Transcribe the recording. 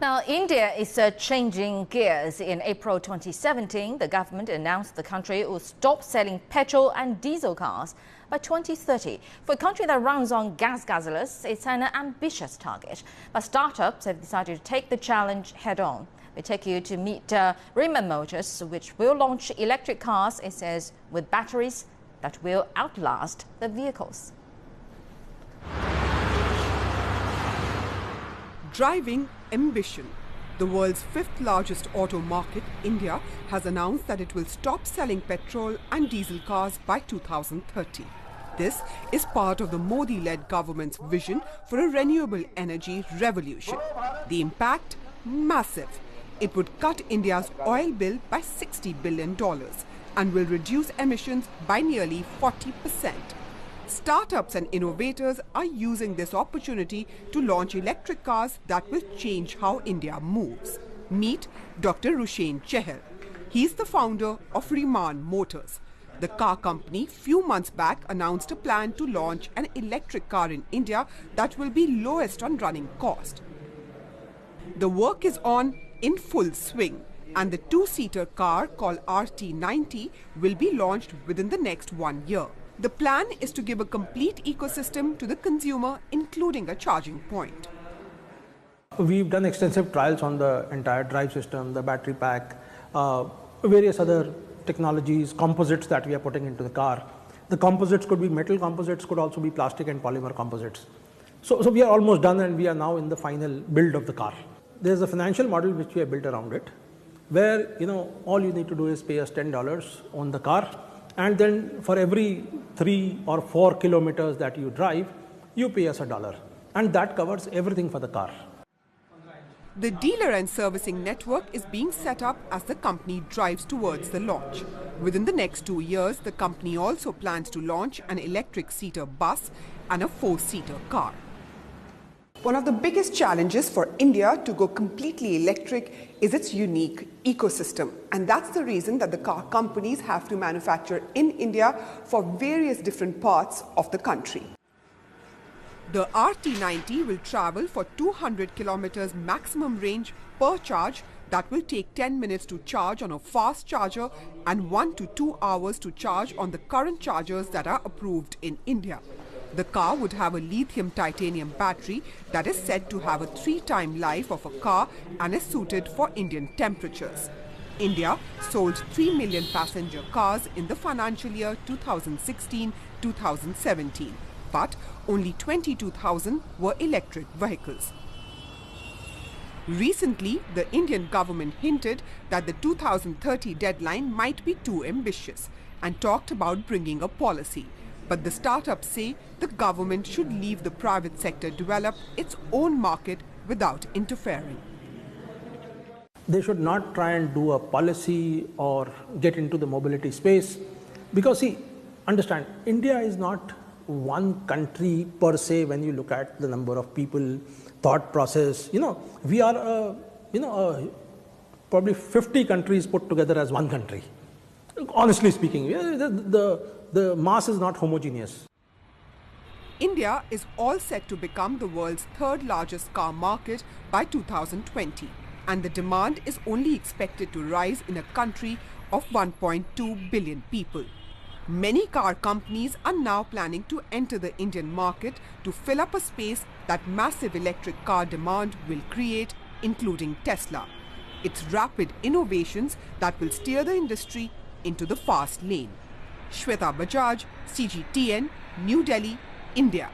Now, India is changing gears. In April 2017, the government announced the country will stop selling petrol and diesel cars by 2030. For a country that runs on gas guzzlers, it's an ambitious target. But startups have decided to take the challenge head-on. We take you to meet Hriman Motors, which will launch electric cars, it says, with batteries that will outlast the vehicles. Driving ambition. The world's fifth largest auto market, India, has announced that it will stop selling petrol and diesel cars by 2030. This is part of the Modi-led government's vision for a renewable energy revolution. The impact? Massive. It would cut India's oil bill by $60 billion and will reduce emissions by nearly 40%. Startups and innovators are using this opportunity to launch electric cars that will change how India moves. Meet Dr. Rushain Chahal. He's the founder of Hriman Motors. The car company few months back announced a plan to launch an electric car in India that will be lowest on running cost. The work is on in full swing, and the two-seater car called RT90 will be launched within the next 1 year. The plan is to give a complete ecosystem to the consumer, including a charging point. We've done extensive trials on the entire drive system, the battery pack, various other technologies, composites that we are putting into the car. The composites could be metal composites, could also be plastic and polymer composites. So we are almost done, and we are now in the final build of the car. There's a financial model which we have built around it, where all you need to do is pay us $10 on the car, and then for every 3 or 4 kilometers that you drive, you pay us $1, and that covers everything for the car. The dealer and servicing network is being set up as the company drives towards the launch. Within the next 2 years, the company also plans to launch an electric seater bus and a 4-seater car. One of the biggest challenges for India to go completely electric is its unique ecosystem. And that's the reason that the car companies have to manufacture in India for various different parts of the country. The RT90 will travel for 200 kilometers maximum range per charge that will take 10 minutes to charge on a fast charger and 1 to 2 hours to charge on the current chargers that are approved in India. The car would have a lithium titanium battery that is said to have a 3-time life of a car and is suited for Indian temperatures. India sold 3 million passenger cars in the financial year 2016-2017, but only 22,000 were electric vehicles. Recently, the Indian government hinted that the 2030 deadline might be too ambitious and talked about bringing a policy. But the startups say the government should leave the private sector develop its own market without interfering. They should not try and do a policy or get into the mobility space, because see, understand, India is not one country per se. When you look at the number of people, thought process, we are probably 50 countries put together as one country. Honestly speaking, the mass is not homogeneous. India is all set to become the world's third largest car market by 2020, and the demand is only expected to rise in a country of 1.2 billion people. Many car companies are now planning to enter the Indian market to fill up a space that massive electric car demand will create, including Tesla. It's rapid innovations that will steer the industry into the fast lane. Shweta Bajaj, CGTN, New Delhi, India.